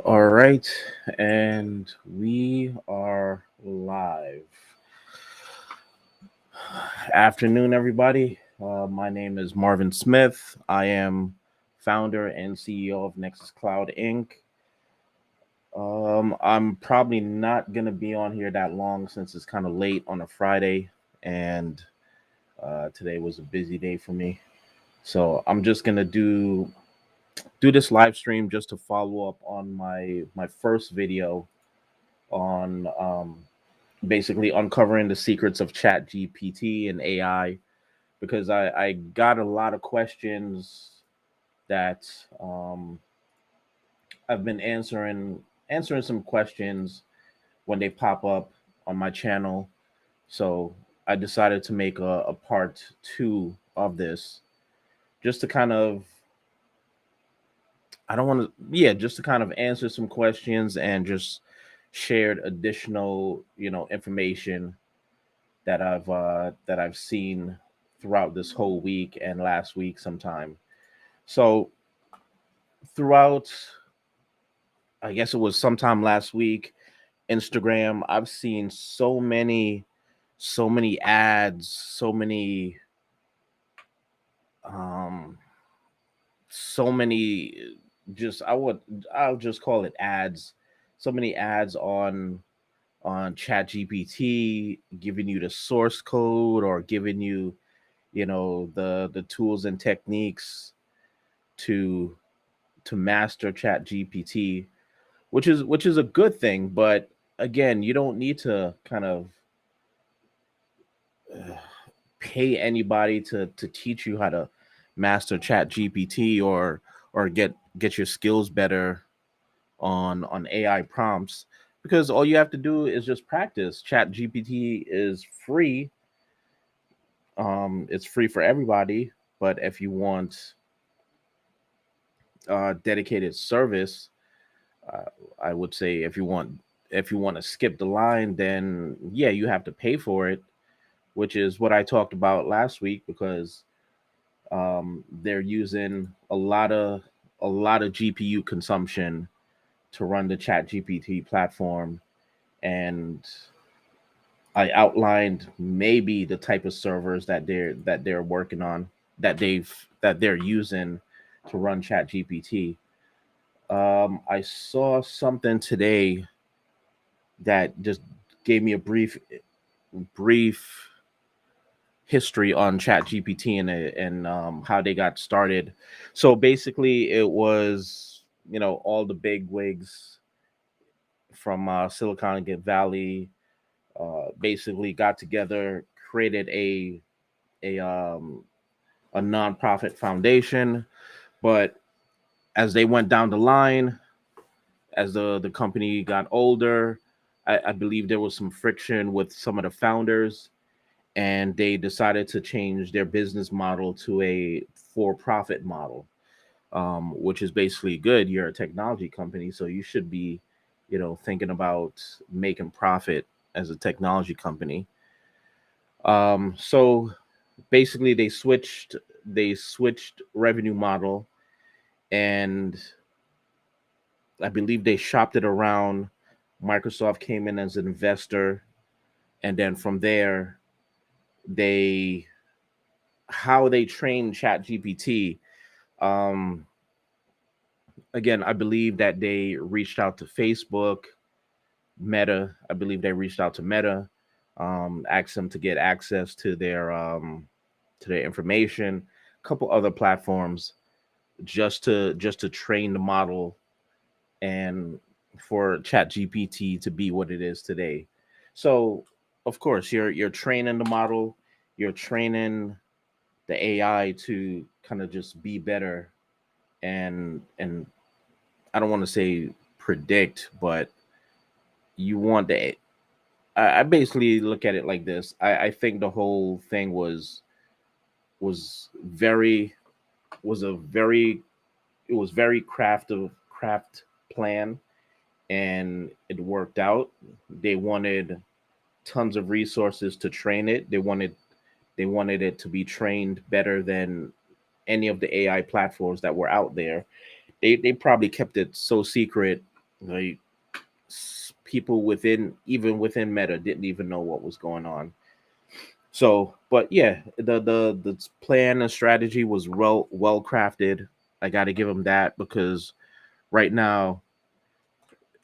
All right, and we are live. Afternoon, everybody. My name is Marvin Smith. I am founder and CEO of Nexus Cloud Inc. I'm probably not gonna be on here that long since it's kind of late on a Friday, and today was a busy day for me. So I'm just gonna do this live stream just to follow up on my first video on basically uncovering the secrets of ChatGPT and AI, because I got a lot of questions that I've been answering some questions when they pop up on my channel. So I decided to make a part two of this, just to kind of, I don't want to, yeah, just to kind of answer some questions and just shared additional, information that I've seen throughout this whole week and last week sometime. So throughout, I guess it was sometime last week, Instagram, I've seen so many ads, um so many just I'll just call it ads. So many ads on ChatGPT, giving you the source code or giving you, the tools and techniques to master ChatGPT, which is a good thing. But again, you don't need to kind of uh, pay anybody to teach you how to master ChatGPT, or get your skills better on AI prompts, because all you have to do is just practice. ChatGPT is free. It's free for everybody, but if you want dedicated service, uh, I would say if you want to skip the line, then yeah, you have to pay for it, which is what I talked about last week, because they're using a lot of GPU consumption to run the ChatGPT platform. And I outlined maybe the type of servers that they're working on, that they're using to run ChatGPT. I saw something today that just gave me a brief history on ChatGPT and how they got started. So basically, it was, all the big wigs from Silicon Valley basically got together, created a nonprofit foundation. But as they went down the line, as the company got older, I believe there was some friction with some of the founders, and they decided to change their business model to a for-profit model, which is basically good. You're a technology company, so you should be, thinking about making profit as a technology company. So basically, they switched revenue model, and I believe they shopped it around. Microsoft came in as an investor, and then from there, they how they train ChatGPT. Um, Again, I believe that they reached out to Facebook, Meta. I believe they reached out to Meta, asked them to get access to their information. A couple other platforms, just to train the model, and for ChatGPT to be what it is today. So, of course, you're training the model, you're training the AI to kind of just be better, and I don't want to say predict, but you want the I basically look at it like this. I think the whole thing was very was a very it was very craft plan, and it worked out. They wanted tons of resources to train it. They wanted it to be trained better than any of the AI platforms that were out there. They probably kept it so secret, like people within even within Meta didn't even know what was going on. So, but yeah, the plan and strategy was well crafted. I got to give them that, because right now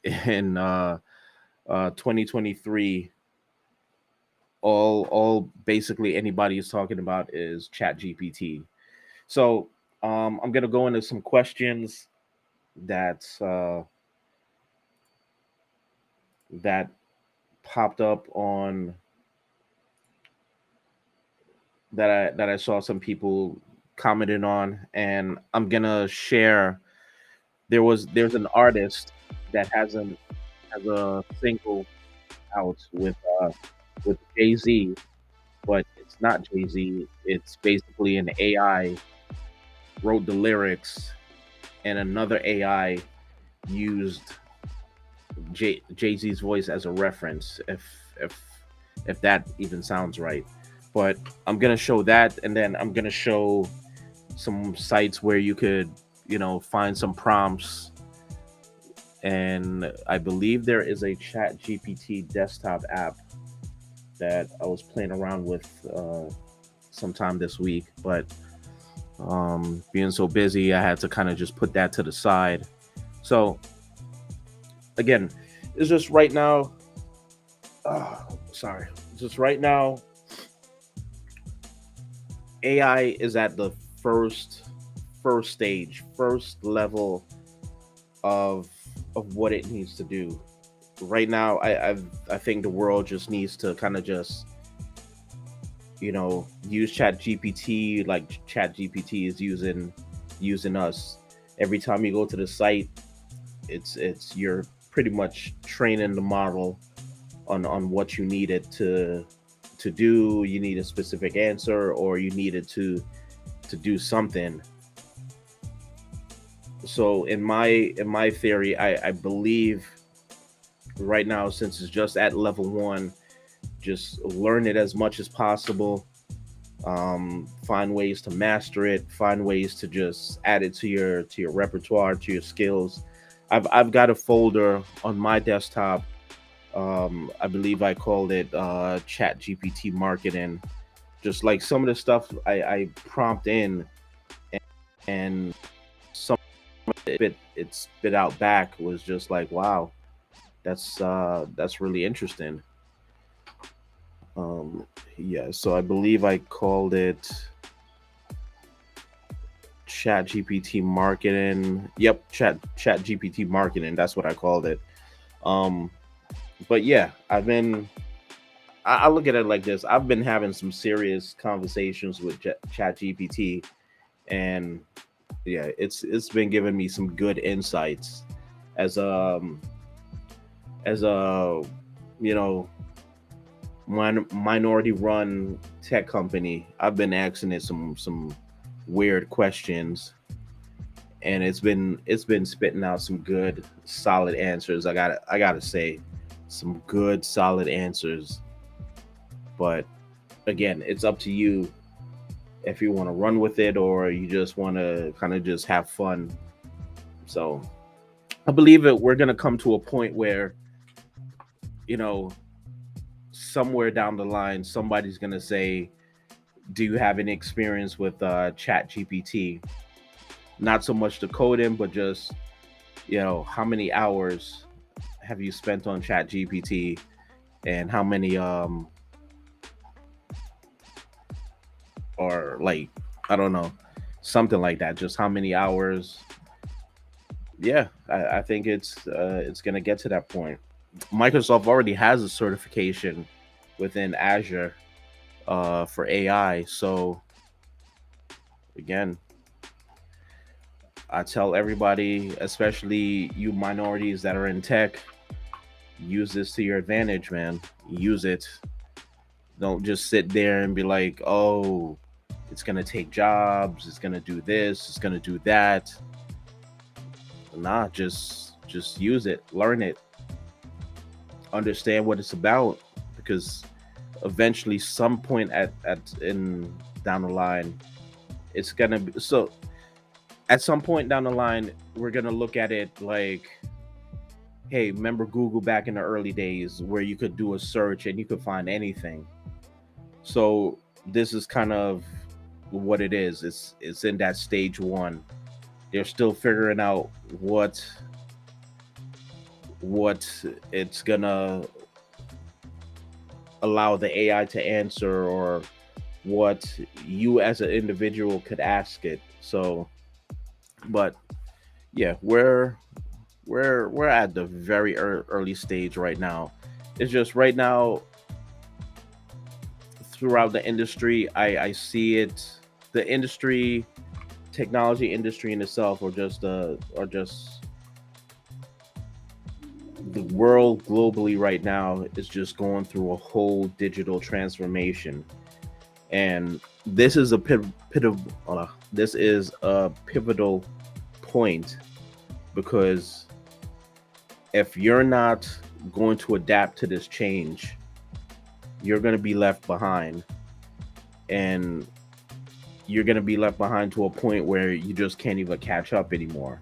in 2023, all basically anybody is talking about is Chat GPT. So I'm gonna go into some questions that that popped up on that I saw some people commented on, and I'm gonna share. There's an artist that has a single out with JayZ, but it's not JayZ. It's basically an AI wrote the lyrics, and another AI used JayZ's voice as a reference. If if that even sounds right. But I'm gonna show that, and then I'm gonna show some sites where you could, find some prompts. And I believe there is a Chat GPT desktop app that I was playing around with sometime this week, but being so busy, I had to kind of just put that to the side. So again, it's just right now. Sorry, just right now, AI is at the first stage, first level of what it needs to do. Right now, I think the world just needs to kind of just use Chat GPT like Chat GPT is using us. Every time you go to the site, it's you're pretty much training the model on what you need it to do. You need a specific answer, or you need it to do something. So in my theory, I believe right now, since it's just at level one, just learn it as much as possible. Find ways to master it. Find ways to just add it to your repertoire, to your skills. I've got a folder on my desktop. I believe I called it Chat GPT Marketing. Just like some of the stuff I prompt in, and some of it spit out back was just like, wow, that's really interesting. Um, yeah, so I believe I called it Chat GPT Marketing. Yep, Chat GPT Marketing. That's what I called it. Um, but yeah, I look at it like this. I've been having some serious conversations with Chat GPT, and yeah, it's been giving me some good insights as a you know minority run tech company. I've been asking it some weird questions, and it's been spitting out some good solid answers. I gotta say, some good solid answers. But again, it's up to you if you want to run with it, or you just want to kind of just have fun. So I believe that we're gonna come to a point where, you know somewhere down the line, somebody's gonna say, do you have any experience with Chat GPT? Not so much the coding, but just, how many hours have you spent on Chat GPT, and how many or like, I don't know, something like that. Just how many hours. Yeah, I think it's gonna get to that point. Microsoft already has a certification within Azure for AI. So again, I tell everybody, especially you minorities that are in tech, use this to your advantage, man. Use it. Don't just sit there and be like, oh, it's gonna take jobs, it's gonna do this, it's gonna do that. Nah, just use it, learn it, understand what it's about, because eventually, some point at in down the line, it's gonna be so. At some point down the line, we're gonna look at it like, hey, remember Google back in the early days where you could do a search and you could find anything. So this is kind of what it is. It's in that stage one. They're still figuring out what it's gonna allow the AI to answer, or what you as an individual could ask it. So, but yeah, we're at the very early stage right now. It's just right now throughout the industry, I see it. The industry, technology industry in itself, or just the world globally right now is just going through a whole digital transformation, and this is a this is a pivotal point, because if you're not going to adapt to this change, you're going to be left behind, and you're going to be left behind to a point where you just can't even catch up anymore.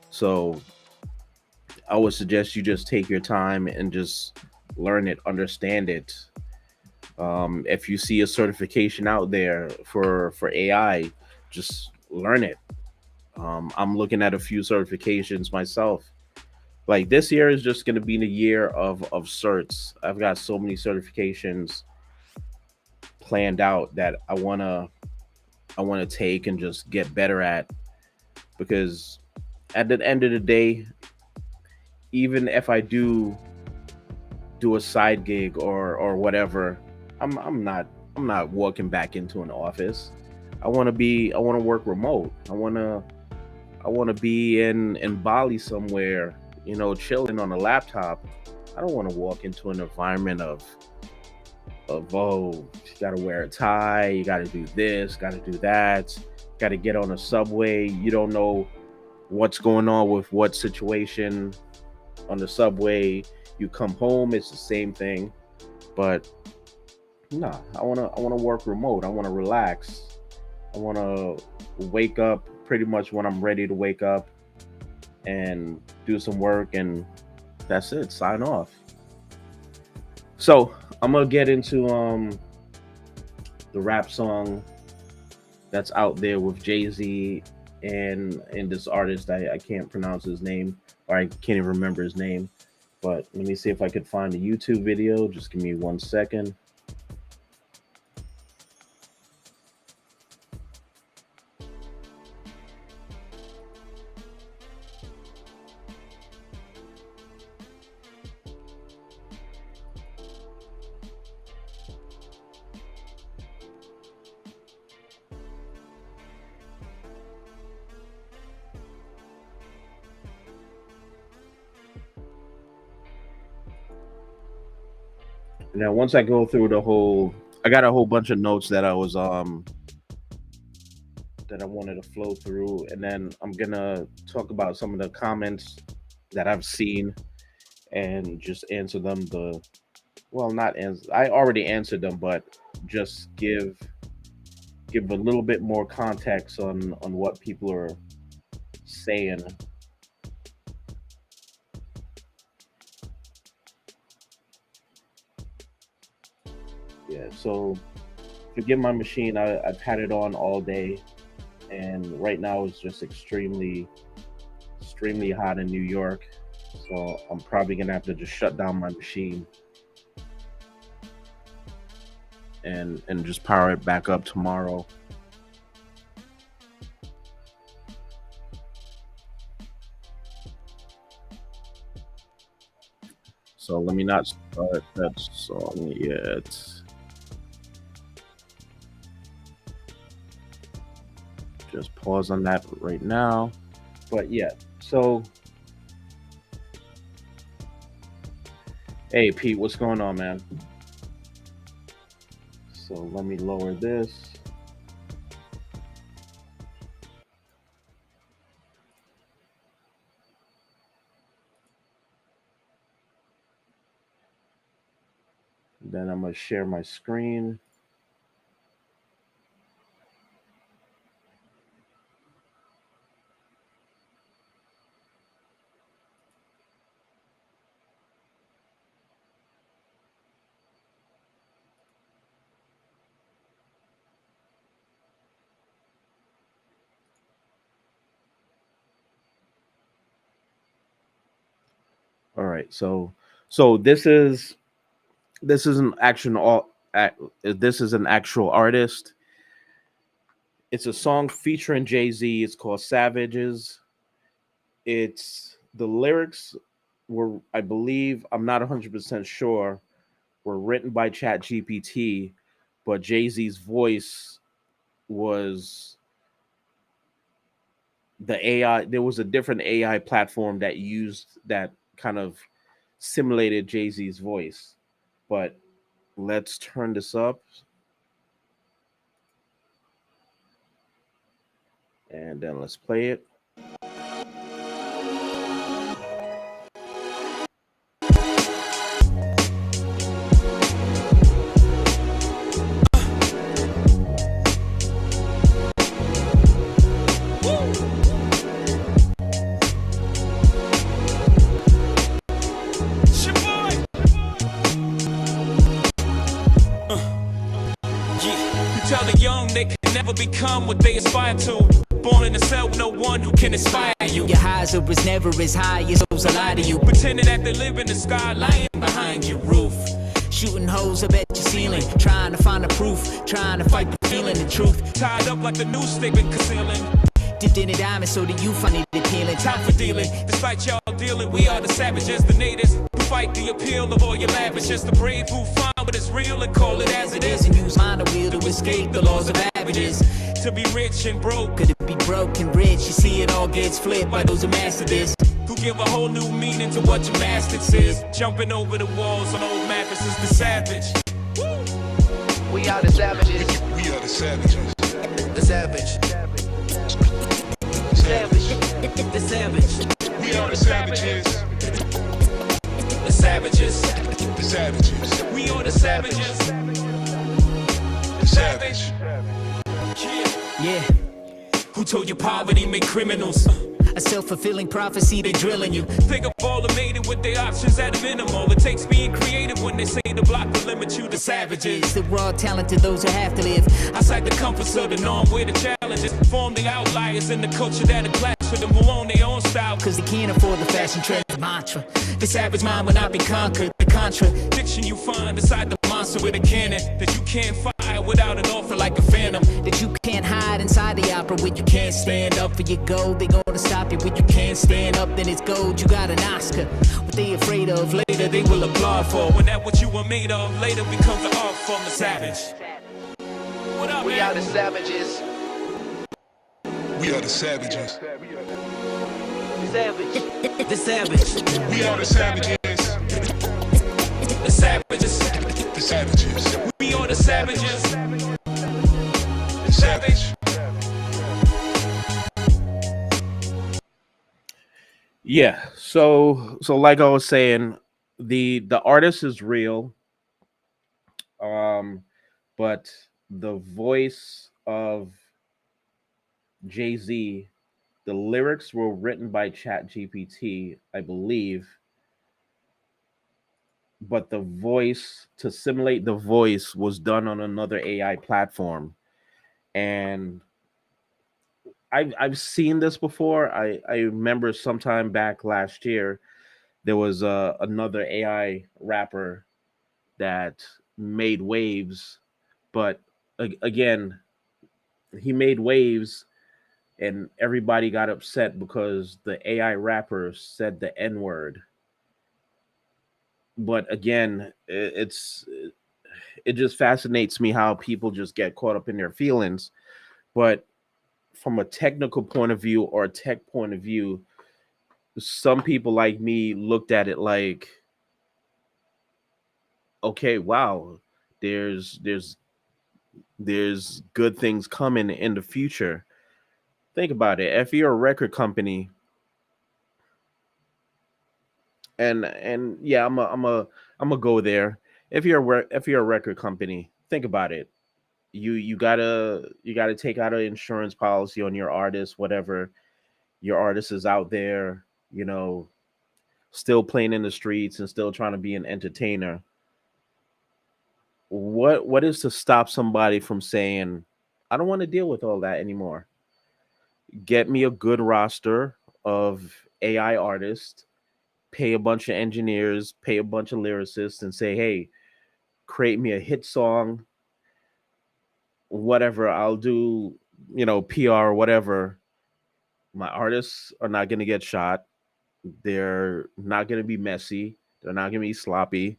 So I would suggest you just take your time and just learn it, understand it. If you see a certification out there for AI, just learn it. I'm looking at a few certifications myself. Like this year is just going to be the year of certs. I've got so many certifications planned out that I wanna take and just get better at, because at the end of the day, even if I do a side gig or whatever, I'm not I'm not walking back into an office. I want to work remote. I want to be in Bali somewhere, chilling on a laptop. I don't want to walk into an environment of, oh, you got to wear a tie, you got to do this, got to do that, got to get on a subway. You don't know what's going on with what situation on the subway. You come home, it's the same thing. But nah, I wanna work remote. I wanna relax. I wanna wake up pretty much when I'm ready to wake up and do some work, and that's it. Sign off. So I'm gonna get into the rap song that's out there with JayZ and this artist. I can't pronounce his name, or I can't even remember his name. But let me see if I could find a YouTube video. Just give me 1 second. Now, once I go through I got a whole bunch of notes that I wanted to flow through, and then I'm gonna talk about some of the comments that I've seen and just answer them. Not answer. I already answered them, but just give a little bit more context on what people are saying. Yeah. So forgive my machine. I've had it on all day, and right now it's just extremely hot in New York. So I'm probably gonna have to just shut down my machine and just power it back up tomorrow. So let me not start that song yet. Just pause on that right now. But yeah, so Hey, Pete, what's going on, man? So let me lower this. Then I'm going to share my screen. All right. So this is an action all this is an actual artist. It's a song featuring Jay-Z. It's called Savages. It's the lyrics were, I believe, I'm not 100% sure, were written by ChatGPT, but Jay-Z's voice was the AI. There was a different AI platform that used that kind of simulated Jay-Z's voice. But let's turn this up and then let's play it. You tell the young they can never become what they aspire to. Born in a cell with no one who can inspire you. Your highs are as never as high as those that lie to you. Pretending that they live in the sky, lying behind your roof. Shooting holes up at your ceiling, trying to find the proof, trying to fight the feeling, the truth. Tied up like the noose they've been concealing. Dipped in a diamond so that you find it appealing. Time for dealing, despite y'all dealing, we are the savages, the natives who fight the appeal of all your lavishes. The brave who find what is real and call it as it is. And use mind the wheel to escape the laws of averages. To be rich and broke, Could it be broke and rich? You see it all gets flipped by those who master this. who give a whole new meaning to what your master says. Jumping over the walls on old mattresses, the savage. We are the savages. We are the savages. The savage. Savage. The savage. We are the savages. The savages. The savages. We are the savages. The savage. Yeah, Who told you poverty make criminals? a self-fulfilling prophecy they drilling you. Think of all the made it with their options at a minimal. It takes being creative when they say the block will limit you to savages. It's the raw talent to those who have to live. Outside the comforts of the norm where the challenges form the outliers in the culture that are clash with them who own their own style. Cause they can't afford the fashion trend mantra. The savage mind will not be conquered. The contradiction You find inside the monster with a cannon that you can't fire without an offer like a phantom. that you can't hide inside the opera when you can't stand up for your goal. They gonna stop you when you can't stand up, then it's gold. You got an Oscar. What they afraid of later they will applaud for. When that what you were made of later becomes an art from the savage. What up, We man? are the savages. We are the savages. Savage. The savage. We are the savages. The savages. The savages. We are the savages. The savage. Yeah. So like I was saying, the artist is real. But the voice of Jay-Z, the lyrics were written by ChatGPT, I believe. But the voice, to simulate the voice, was done on another AI platform. And I've seen this before. I remember sometime back last year there was another AI rapper that made waves, but again, he made waves and everybody got upset because the AI rapper said the N word. But again, it just fascinates me how people just get caught up in their feelings. But from a technical point of view or a tech point of view, some people like me looked at it like okay, wow, there's there's good things coming in the future. Think about it. If you're a record company, and yeah, I'm a go there. If you're a record company, think about it. You gotta take out an insurance policy on your artist, whatever your artist is out there, you know, still playing in the streets and still trying to be an entertainer. What is to stop somebody from saying, I don't want to deal with all that anymore. Get me a good roster of AI artists, pay a bunch of engineers, pay a bunch of lyricists, and say, hey, create me a hit song, whatever. I'll do, PR or whatever. My artists are not going to get shot. They're not going to be messy. They're not going to be sloppy.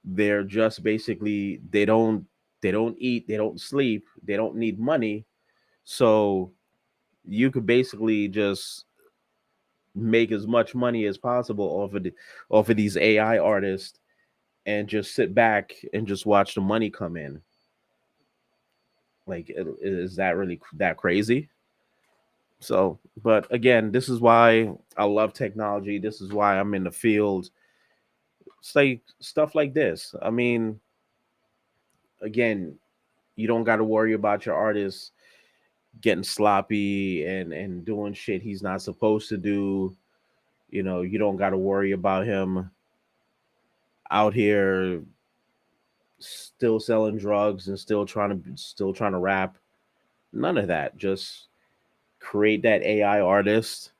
They're just basically they don't eat, they don't sleep, they don't need money. So you could basically just make as much money as possible off of these AI artists and just sit back and just watch the money come in. Like, is that really that crazy? So, but again, this is why I love technology. This is why I'm in the field. It's like stuff like this. I mean, again, you don't got to worry about your artist getting sloppy and doing shit he's not supposed to do. You don't got to worry about him out here still selling drugs and still trying to rap. None of that. Just create that AI artist,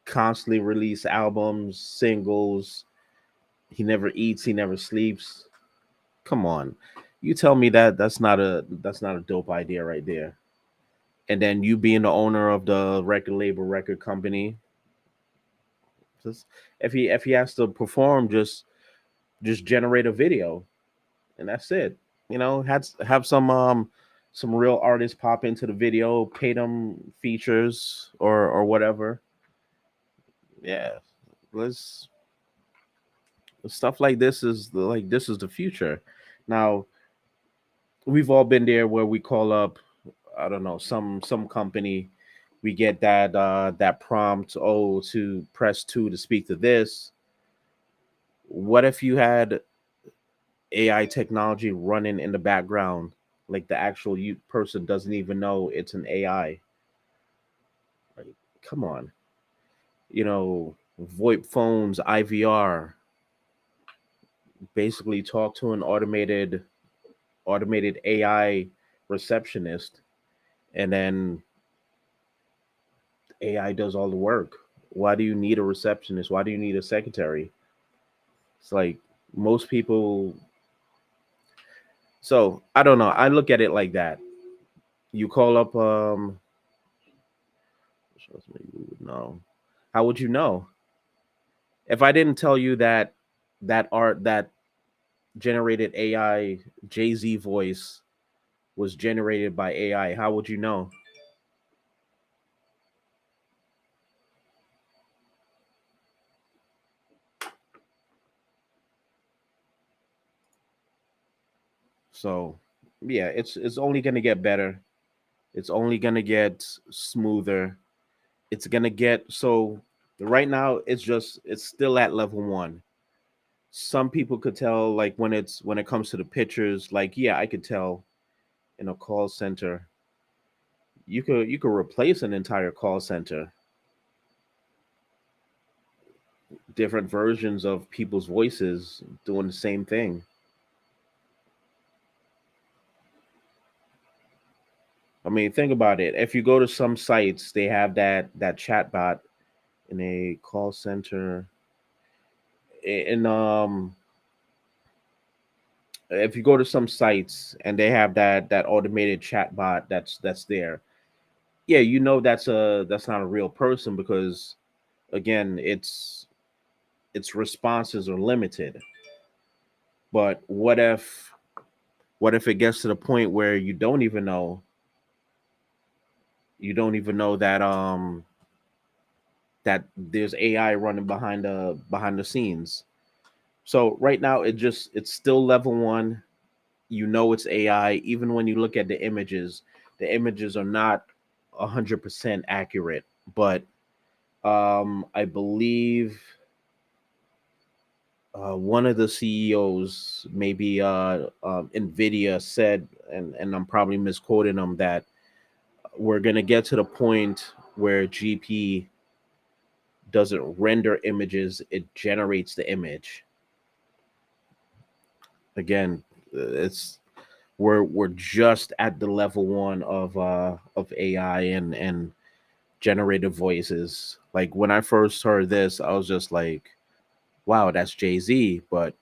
constantly release albums, singles. He never eats, he never sleeps. Come on. You tell me that that's not a dope idea right there. And then you being the owner of the record label, record company, just if he has to perform, just generate a video and that's it. Have some real artists pop into the video, pay them features or whatever. Yeah, let's stuff like this is the future. Now we've all been there where we call up, I don't know, some company, we get that prompt, oh, to press 2 to speak to this. What if you had AI technology running in the background, like the actual person doesn't even know it's an AI? Like, come on. VoIP phones, IVR, basically talk to an automated AI receptionist, and then AI does all the work. Why do you need a receptionist? Why do you need a secretary? It's like most people. So I don't know. I look at it like that. You call up. Shows me you would know. How would you know if I didn't tell you that generated AI JayZ voice was generated by AI? How would you know? So yeah, it's only gonna get better. It's only gonna get smoother. It's gonna get so right now it's still at level one. Some people could tell, like when it comes to the pictures, like yeah, I could tell in a call center. You could replace an entire call center, different versions of people's voices doing the same thing. I mean, think about it. If you go to some sites, they have that chat bot in a call center. And if you go to some sites and they have that automated chat bot that's there, yeah, that's not a real person because again, its responses are limited. But what if it gets to the point where you don't even know that there's AI running behind the scenes. So right now it's still level 1. You know it's AI even when you look at the images are not 100% accurate, but I believe one of the CEOs, maybe Nvidia, said, and I'm probably misquoting them, that we're gonna get to the point where GP doesn't render images; it generates the image. Again, it's we're just at the level 1 of AI and generative voices. Like when I first heard this, I was just like, "Wow, that's JayZ." But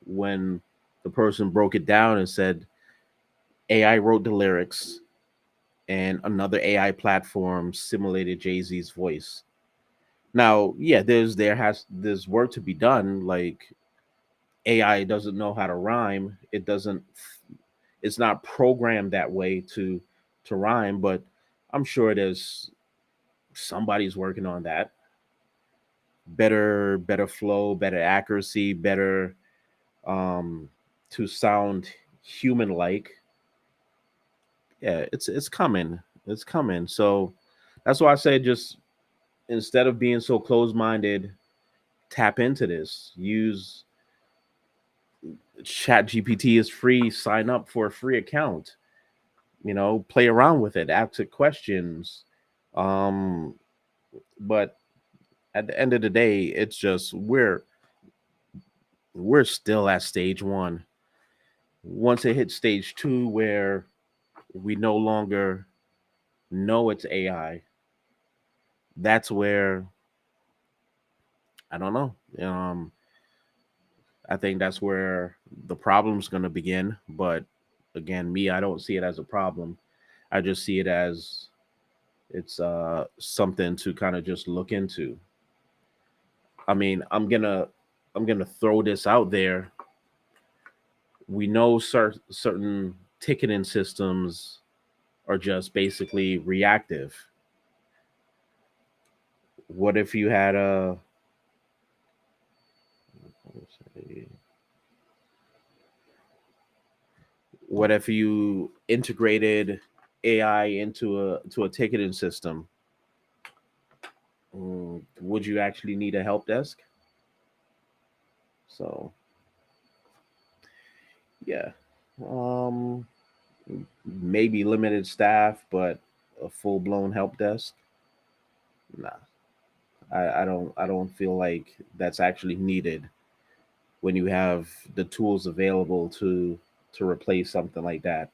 when the person broke it down and said AI wrote the lyrics and another AI platform simulated JayZ's voice. Now, yeah, there's work to be done. Like AI doesn't know how to rhyme. It's not programmed that way to rhyme, but I'm sure there's somebody's working on that. Better flow, better accuracy, better um to sound human like. Yeah, it's coming. It's coming. So that's why I say, just instead of being so closed minded, tap into this. Use ChatGPT is free. Sign up for a free account. Play around with it, ask it questions. Um, but at the end of the day, it's just we're still at stage 1. Once it hits stage 2, where we no longer know it's AI, that's where I don't know. I think that's where the problem's going to begin. But again, me, I don't see it as a problem. I just see it as it's something to kind of just look into. I mean, I'm gonna throw this out there. We know certain ticketing systems are just basically reactive. What if you had a what if you integrated AI into a ticketing system? Would you actually need a help desk? So yeah, um, maybe limited staff, but a full blown help desk. Nah, I don't feel like that's actually needed when you have the tools available to replace something like that.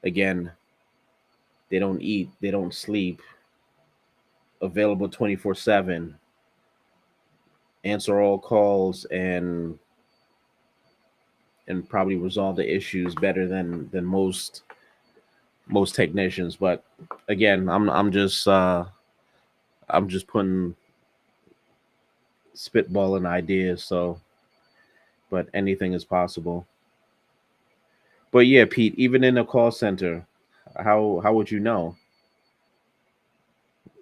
Again, they don't eat, they don't sleep, available 24/7, answer all calls, and probably resolve the issues better than most technicians. But again, I'm just putting spitballing ideas. So, but anything is possible. But yeah, Pete, even in a call center, how would you know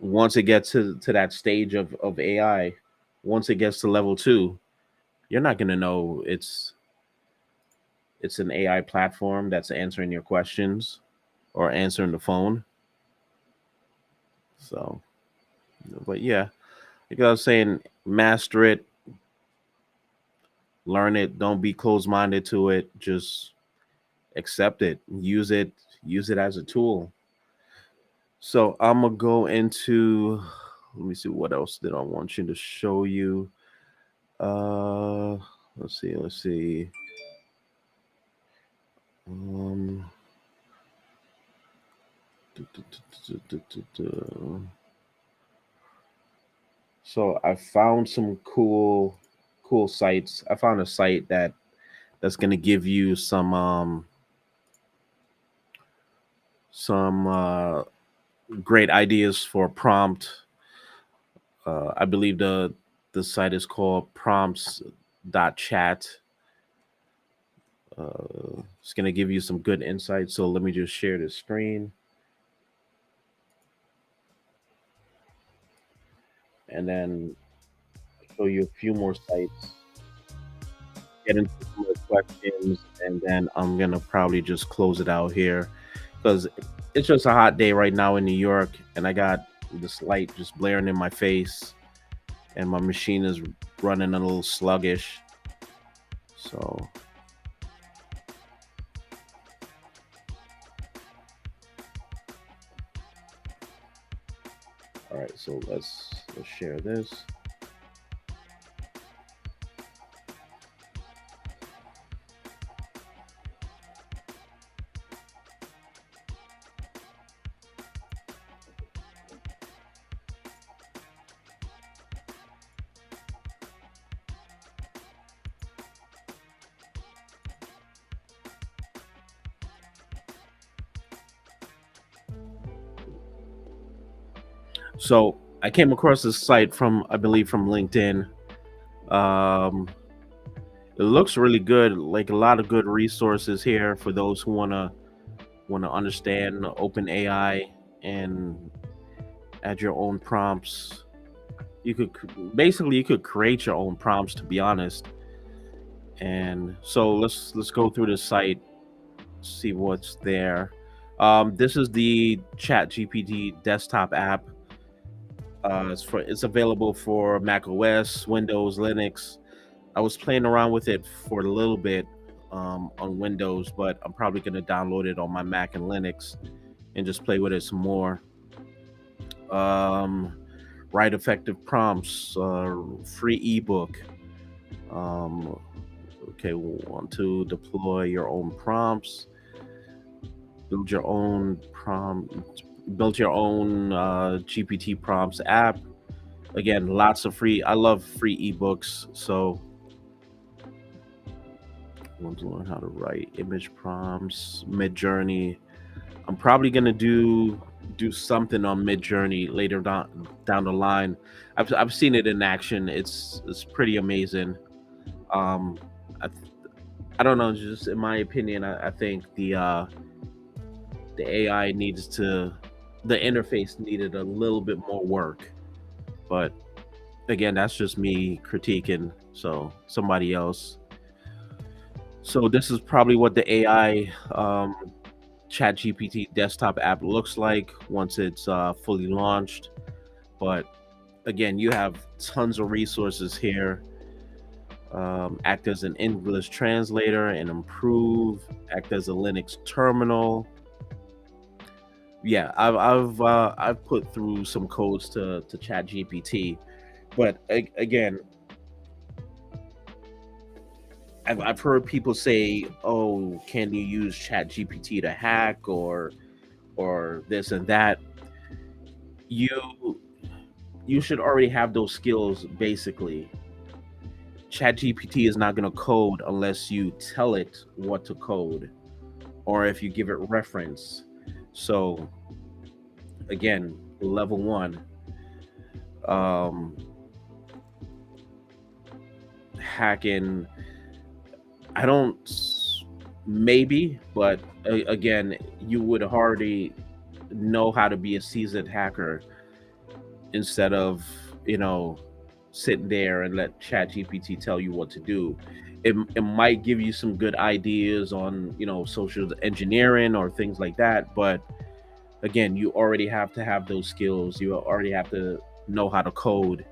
once it gets to that stage of AI? Once it gets to level 2, you're not gonna know it's an AI platform that's answering your questions or answering the phone. So, but yeah, like I was saying, master it, learn it. Don't be closed minded to it. Just accept it, use it as a tool. So I'm gonna go into. Let me see what else did I want you to show you. Uh, let's see. Let's see. Um, so I found some cool sites. I found a site that's gonna give you some great ideas for prompt. I believe the site is called prompts.chat. It's going to give you some good insight. So let me just share the screen and then show you a few more sites. get into some more questions, and then I'm gonna probably just close it out here because it's just a hot day right now in New York, and I got this light just blaring in my face, and my machine is running a little sluggish. So, all right, so let's share this. So I came across this site from, I believe, from LinkedIn. Um, it looks really good, like a lot of good resources here for those who wanna understand open AI and add your own prompts. You could basically you could create your own prompts, to be honest. And so let's go through the site, see what's there. This is the ChatGPT desktop app. It's available for Mac OS, Windows, Linux. I was playing around with it for a little bit on Windows, but I'm probably gonna download it on my Mac and Linux and just play with it some more. Um, Write effective prompts, free ebook. Um, okay, we want to deploy your own prompts, build your own prompt, build your own GPT prompts app. Again, lots of free. I love free ebooks, so I want to learn how to write image prompts. Mid Journey. I'm probably gonna do something on Mid Journey later down the line. I've seen it in action. It's pretty amazing. Um, I I don't know. Just in my opinion, I think the AI needs to the interface needed a little bit more work. But again, that's just me critiquing. So somebody else. So this is probably what the AI ChatGPT desktop app looks like once it's fully launched. But again, you have tons of resources here. Act as an English translator and improve. Act as a Linux terminal. Yeah, I've put through some codes to ChatGPT, but again, I've heard people say, "Oh, can you use ChatGPT to hack or this and that?" You you should already have those skills. Basically, ChatGPT is not going to code unless you tell it what to code or if you give it reference. So again, level one, um, hacking. I don't maybe, but again, you would already know how to be a seasoned hacker instead of you know sitting there and let ChatGPT tell you what to do. It might give you some good ideas on social engineering or things like that, but again, you already have to have those skills. You already have to know how to code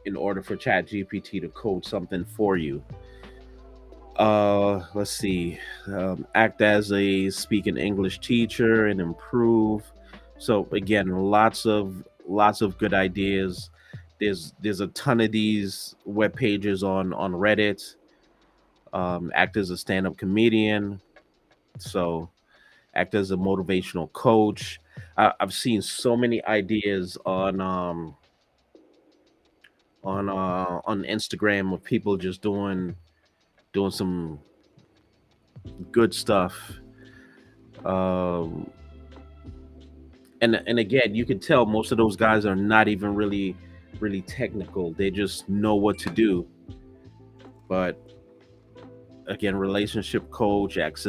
in order for ChatGPT to code something for you. Let's see. Act as a speaking English teacher and improve. So again, lots of good ideas. There's a ton of these web pages on Reddit. Act as a stand-up comedian. So act as a motivational coach. I've seen so many ideas on Instagram of people just doing some good stuff. Um, and again, you can tell most of those guys are not even really technical. They just know what to do. But again, relationship coach, act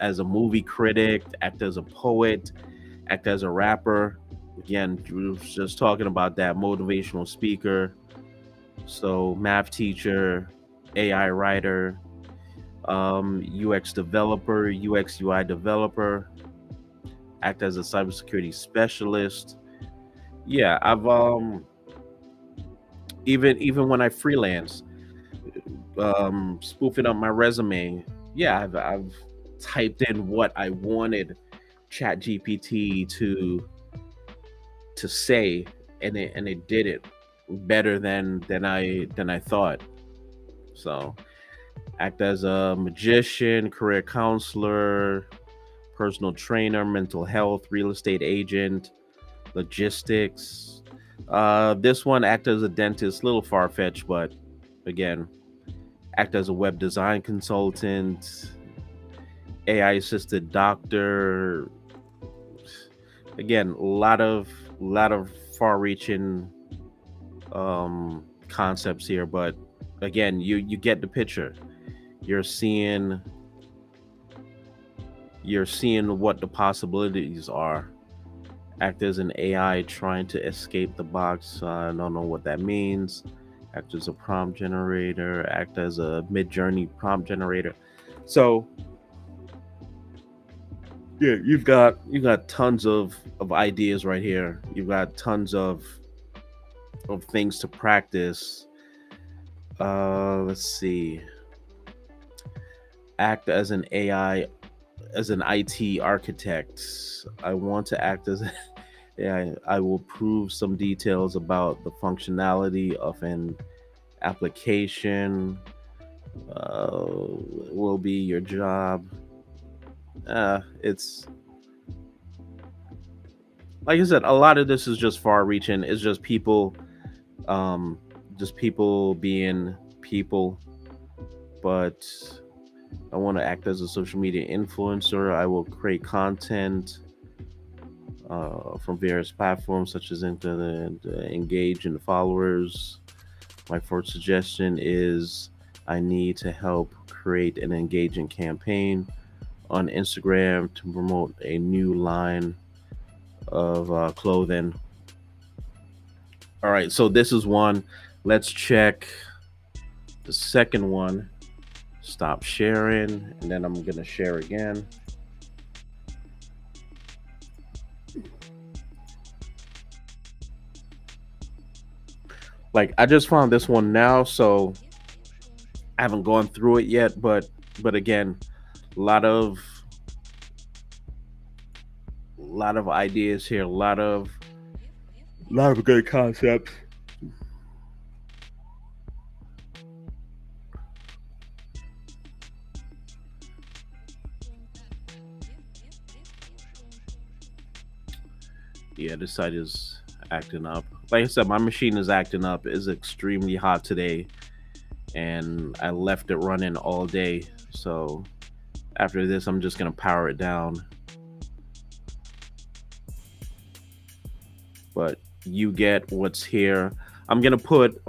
as a movie critic, act as a poet, act as a rapper. Again, we were just talking about that motivational speaker. So math teacher, AI writer. UX developer, UX UI developer, act as a cybersecurity specialist. Yeah, I've even when I freelance, spoofing up my resume. Yeah, I've typed in what I wanted ChatGPT to say, and it did it better than I thought. So act as a magician, career counselor, personal trainer, mental health, real estate agent, logistics. This one act as a dentist, little far fetched, but again, act as a web design consultant, AI assisted doctor. Again, a lot of far reaching concepts here, but again, you get the picture. You're seeing you're seeing what the possibilities are. Act as an AI trying to escape the box. I don't know what that means. Act as a prompt generator. Act as a mid-journey prompt generator. So yeah, you've got tons of ideas right here. You've got tons of things to practice. Let's see. Act as an AI, as an IT architect. I want to act as yeah, I will prove some details about the functionality of an application. Will be your job. It's like I said, a lot of this is just far reaching. It's um, just people being people. But I want to act as a social media influencer. I will create content from various platforms such as internet, engage in followers. My first suggestion is I need to help create an engaging campaign on Instagram to promote a new line of clothing. All right, so this is one. Let's check the second one. Stop sharing, and then I'm gonna share again. Like I just found this one now, so I haven't gone through it yet, but again, a lot of ideas here, a lot of good concepts. Yeah, this site is acting up. Like I said, my machine is acting up. It's extremely hot today, and I left it running all day. So after this, I'm just gonna power it down. But you get what's here. I'm gonna put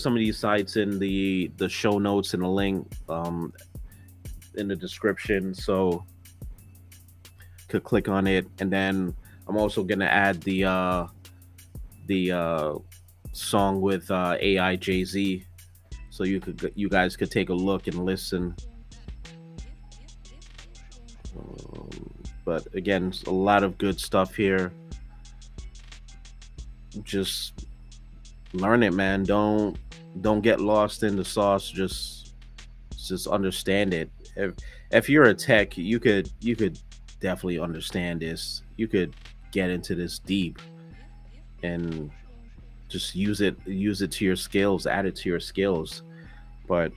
some of these sites in the show notes and a link in the description, so could click on it, and then I'm also gonna add the song with AI JayZ, so you guys could take a look and listen. But again, a lot of good stuff here. Just learn it, man. Don't get lost in the sauce. Just understand it. If you're a tech, you could definitely understand this. You could get into this deep and just use it to your skills, add it to your skills. But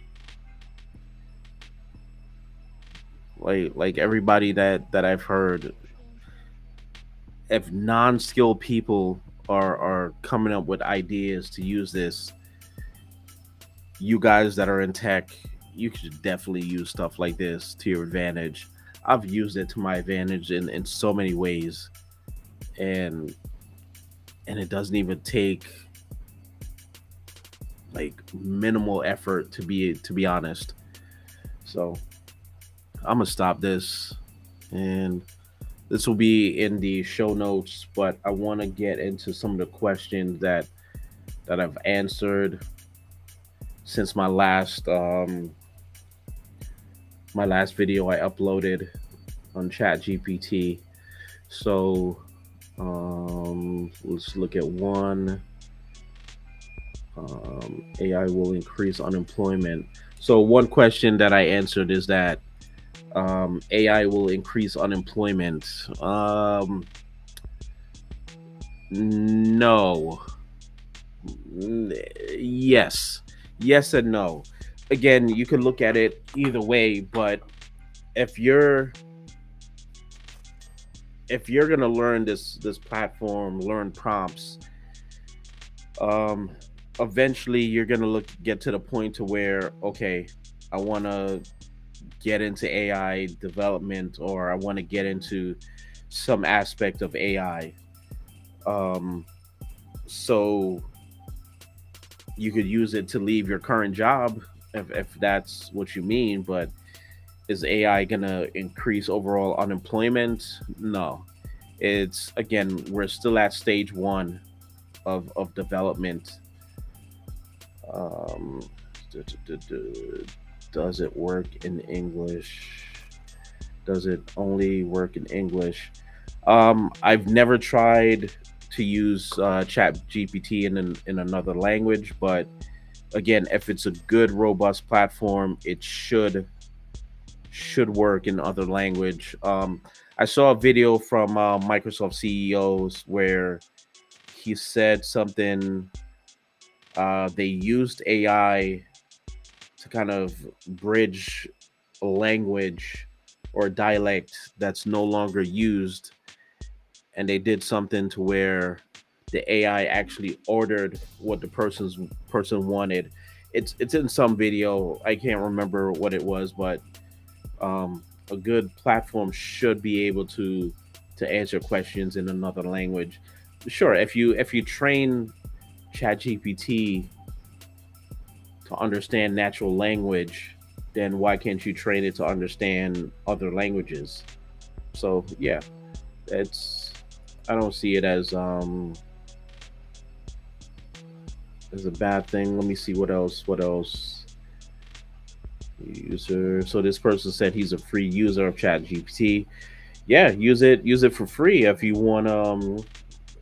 like everybody that I've heard, if non-skilled people are coming up with ideas to use this, you guys that are in tech, you could definitely use stuff like this to your advantage. I've used it to my advantage in so many ways, and it doesn't even take like minimal effort to be honest. So I'm gonna stop this, and this will be in the show notes. But I want to get into some of the questions that I've answered since my last my last video I uploaded on ChatGPT. So let's look at one. AI will increase unemployment. So one question that I answered is that AI will increase unemployment. No. Yes, yes and no. Again, you could look at it either way, but if you're if you're gonna learn this platform, learn prompts, um, eventually you're gonna get to the point to where, okay, I want to get into AI development, or I want to get into some aspect of AI. Um, so you could use it to leave your current job if that's what you mean. But is AI gonna increase overall unemployment? No. It's, again, we're still at stage one of development. Um, does it work in English? Does it only work in English? I've never tried to use Chat GPT in another language, but again, if it's a good, robust platform, it should work in other language. I saw a video from Microsoft CEOs where he said something. They used AI to kind of bridge a language or dialect that's no longer used, and they did something to where the AI actually ordered what the person wanted. It's in some video. I can't remember what it was, but a good platform should be able to answer questions in another language. Sure, if you train ChatGPT to understand natural language, then why can't you train it to understand other languages? So yeah, it's I don't see it as a bad thing. Let me see what else. What else? User. So this person said he's a free user of ChatGPT. Yeah, use it. Use it for free if you want.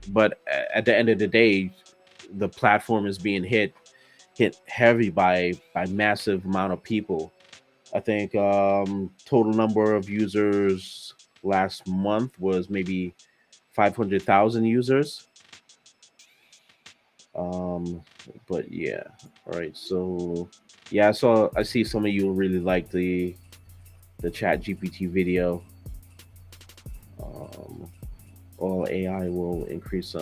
But at the end of the day, the platform is being hit heavy by massive amount of people. I think total number of users last month was maybe 500,000 users. Um, but yeah, all right. So yeah, I see some of you really like the Chat GPT video. Um, all AI will increase.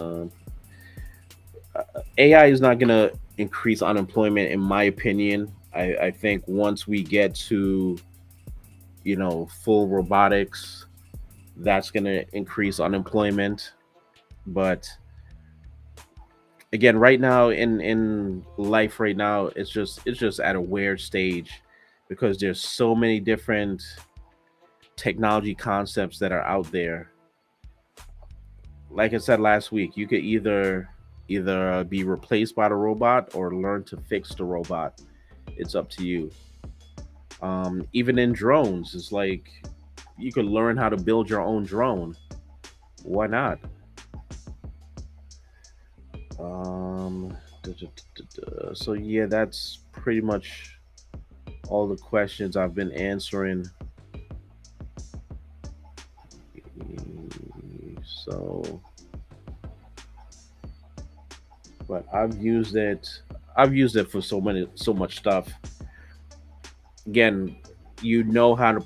AI is not gonna increase unemployment, in my opinion. I think once we get to full robotics, that's gonna increase unemployment. But again, right now in life, right now, it's just at a weird stage because there's so many different technology concepts that are out there. Like I said last week, you could either be replaced by the robot or learn to fix the robot. It's up to you. Even in drones, it's like you could learn how to build your own drone. Why not? um so yeah, that's pretty much all the questions I've been answering. So, but I've used it for so much stuff. Again, how to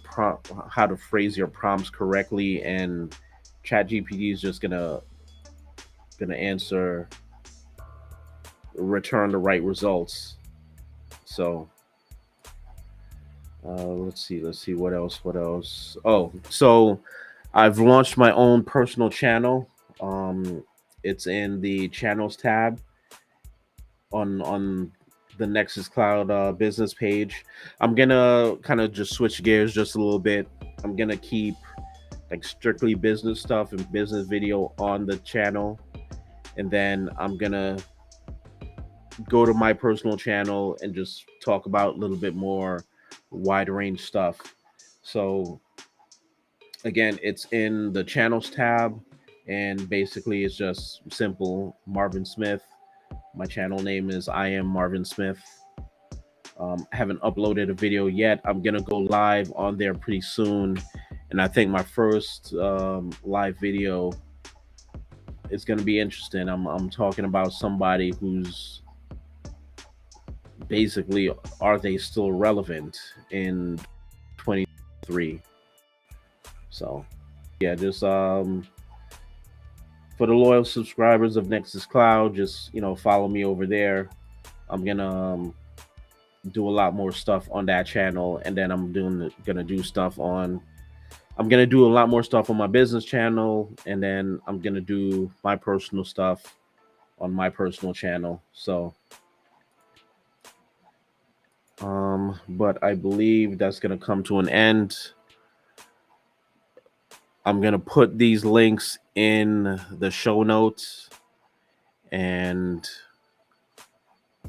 how to phrase your prompts correctly, and ChatGPT is just gonna answer, return the right results. So let's see what else. Oh, so I've launched my own personal channel. It's in the channels tab on the Nexus Cloud business page. I'm gonna kind of just switch gears just a little bit. I'm gonna keep like strictly business stuff and business video on the channel, and then I'm gonna go to my personal channel and just talk about a little bit more wide range stuff. So again, it's in the channels tab, and basically it's just simple Marvin Smith. My channel name is I am Marvin Smith. I haven't uploaded a video yet. I'm gonna go live on there pretty soon, and I think my first live video is gonna be interesting. I'm talking about somebody who's basically, are they still relevant in 2023? So yeah, just for the loyal subscribers of Nexus Cloud, just follow me over there. I'm gonna do a lot more stuff on that channel, and then gonna do stuff on. I'm gonna do a lot more stuff on my business channel, and then I'm gonna do my personal stuff on my personal channel. So, but I believe that's gonna come to an end. I'm gonna put these links in the show notes, and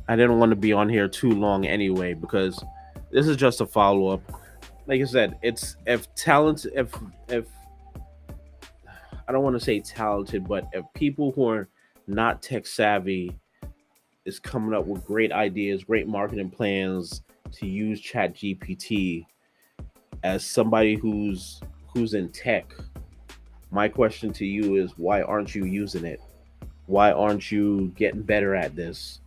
I didn't want to be on here too long anyway because this is just a follow up. Like I said, it's if I don't want to say talented, but if people who are not tech savvy is coming up with great ideas, great marketing plans to use Chat GPT, as somebody who's in tech, my question to you is, why aren't you using it? Why aren't you getting better at this?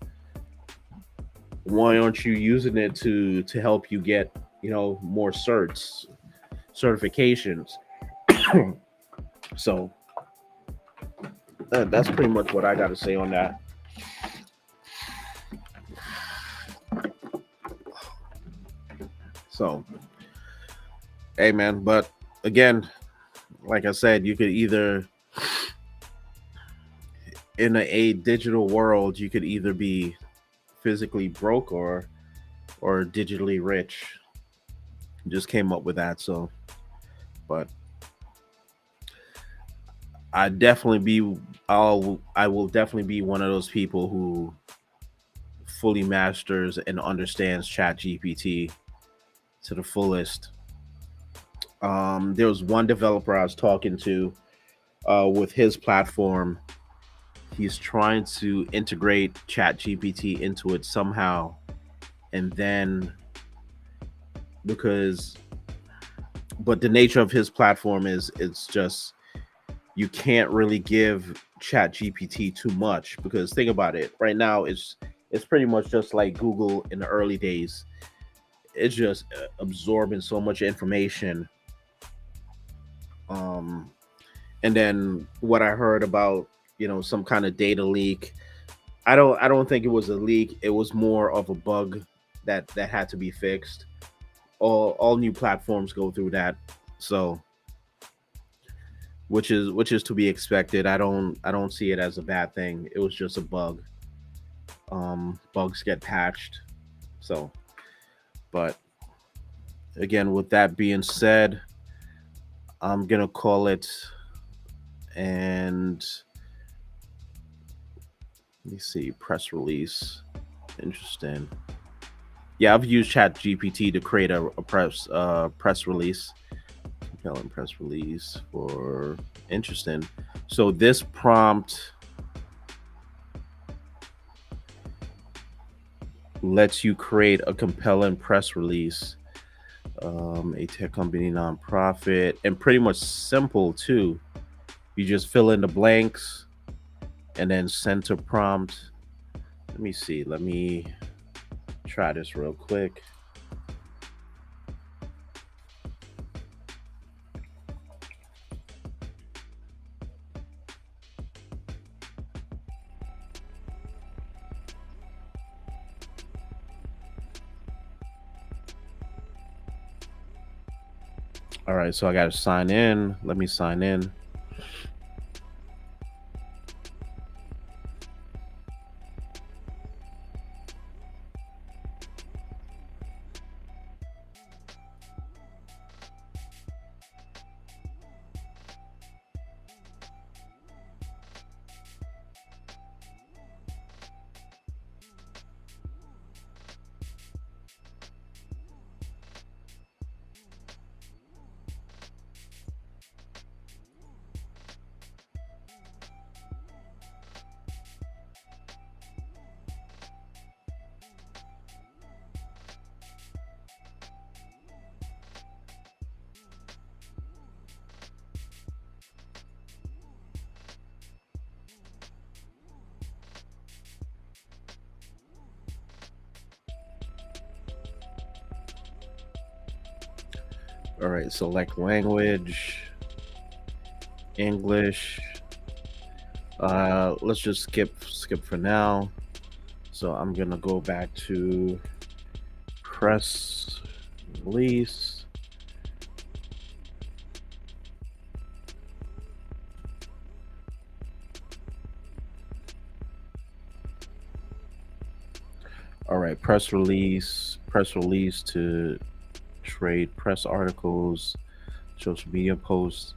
Why aren't you using it to help you get more certifications? So that's pretty much what I got to say on that. So hey man, but again, like I said, you could either, in a digital world, you could either be physically broke or digitally rich. Just came up with that. So but I will definitely be one of those people who fully masters and understands Chat GPT to the fullest. There was one developer I was talking to with his platform. He's trying to integrate Chat GPT into it somehow, and then because but the nature of his platform is, it's just, you can't really give Chat GPT too much, because think about it, right now it's pretty much just like Google in the early days. It's just absorbing so much information. um and then what I heard about, some kind of data leak, I don't think it was a leak, it was more of a bug that had to be fixed. All new platforms go through that. So which is to be expected. I don't see it as a bad thing. It was just a bug. Bugs get patched. So, but again, with that being said, I'm gonna call it. And let me see, press release. Interesting. Yeah, I've used Chat GPT to create a press release. Compelling press release for interesting. So this prompt lets you create a compelling press release. A tech company, nonprofit, and pretty much simple too. You just fill in the blanks and then center prompt. Let me see. Let me try this real quick. All right, so I got to sign in. Let me sign in. All right, select language, English. Let's just skip for now. So I'm gonna go back to press release. All right, press release to trade press articles, social media posts.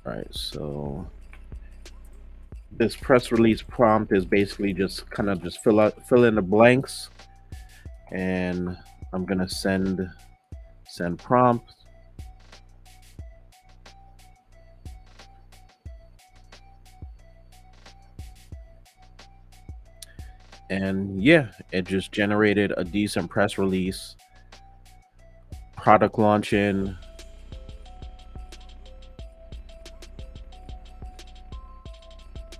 All right, so this press release prompt is basically just kind of just fill in the blanks, and I'm gonna send prompt. And yeah, it just generated a decent press release, product launching.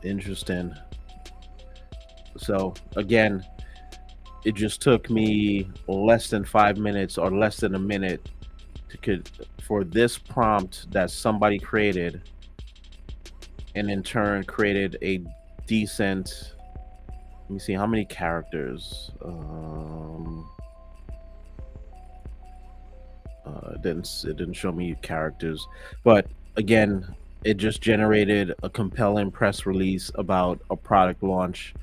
Interesting. So again, it just took me less than 5 minutes or less than a minute for this prompt that somebody created, and in turn created a decent. Let me see how many characters. It didn't show me characters, but again, it just generated a compelling press release about a product launch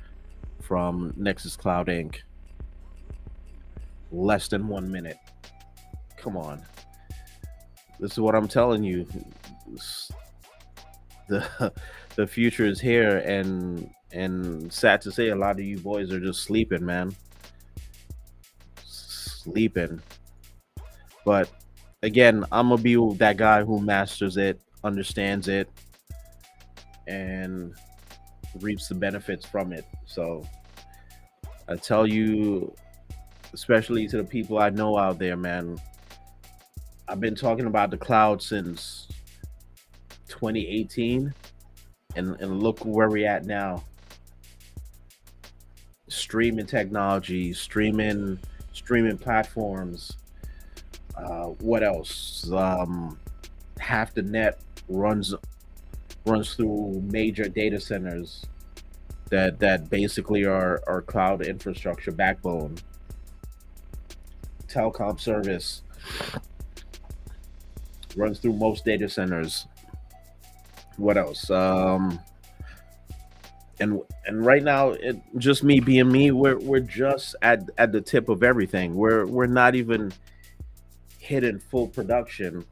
from Nexus Cloud Inc. Less than 1 minute. Come on, this is what I'm telling you. The the future is here, and sad to say, a lot of you boys are just sleeping, man. Sleeping. But again, I'm gonna be that guy who masters it, understands it, and reaps the benefits from it. So I tell you, especially to the people I know out there, man, I've been talking about the cloud since 2018, and look where we're at now. Streaming technology, streaming platforms. What else? Half the net runs through major data centers that basically are our cloud infrastructure backbone. Telecom service runs through most data centers. What else? And right now, it just me being me, we're just at the tip of everything. We're not even hitting full production.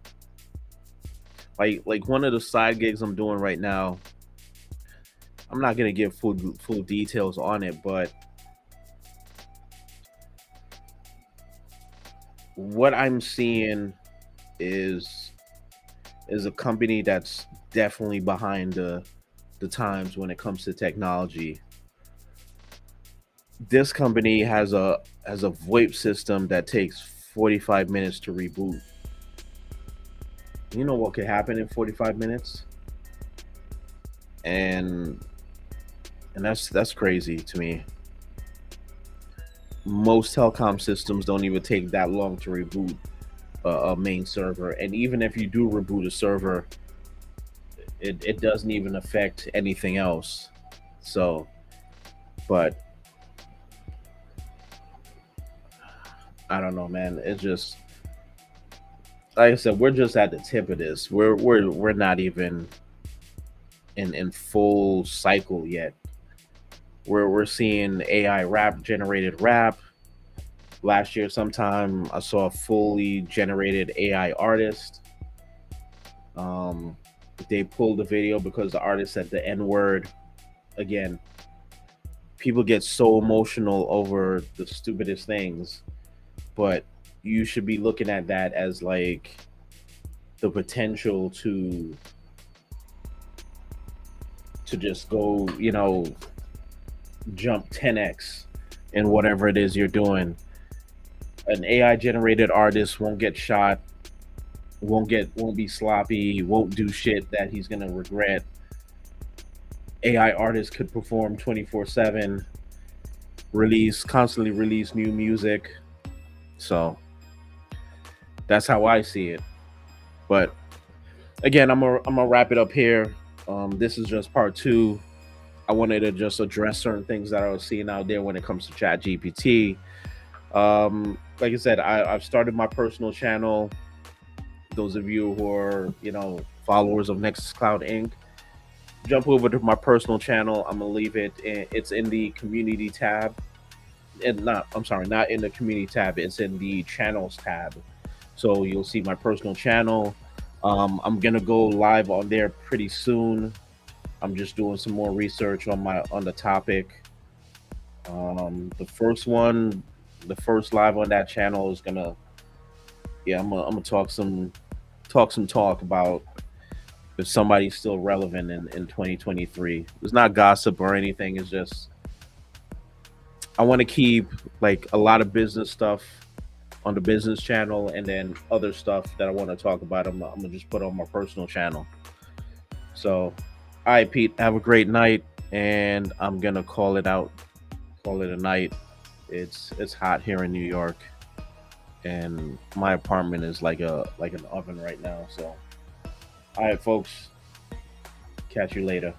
Like one of the side gigs I'm doing right now, I'm not gonna give full details on it, but what I'm seeing is a company that's definitely behind the times when it comes to technology. This company has a VoIP system that takes 45 minutes to reboot. You know what could happen in 45 minutes? And that's crazy to me. Most telecom systems don't even take that long to reboot a main server, and even if you do reboot a server, it doesn't even affect anything else. So, but I don't know, man. It just, like I said, we're just at the tip of this. We're not even in full cycle yet. We're seeing AI generated rap. Last year sometime I saw a fully generated AI artist. They pulled the video because the artist said the N word. Again, people get so emotional over the stupidest things, but you should be looking at that as like the potential to just go, jump 10x in whatever it is you're doing. An AI generated artist won't get shot, won't be sloppy, won't do shit that he's gonna regret. AI artists could perform 24/7, constantly release new music. So that's how I see it. But again, I'm gonna wrap it up here. This is just part two. I wanted to just address certain things that I was seeing out there when it comes to Chat GPT. Like I said, I've started my personal channel. Those of you who are, followers of Nexus Cloud Inc., jump over to my personal channel. I'm gonna leave it. It's in the community tab, and not. I'm sorry, not in the community tab. It's in the channels tab. So you'll see my personal channel. I'm gonna go live on there pretty soon. I'm just doing some more research on the topic. The first one, the first live on that channel is gonna, yeah, I'm gonna talk about if somebody's still relevant in 2023. It's not gossip or anything. It's just I want to keep like a lot of business stuff on the business channel, and then other stuff that I want to talk about. I'm gonna just put on my personal channel. So, all right, Pete, have a great night, and I'm gonna call it out. Call it a night. It's hot here in New York, and my apartment is like an oven right now. So, all right, folks, catch you later.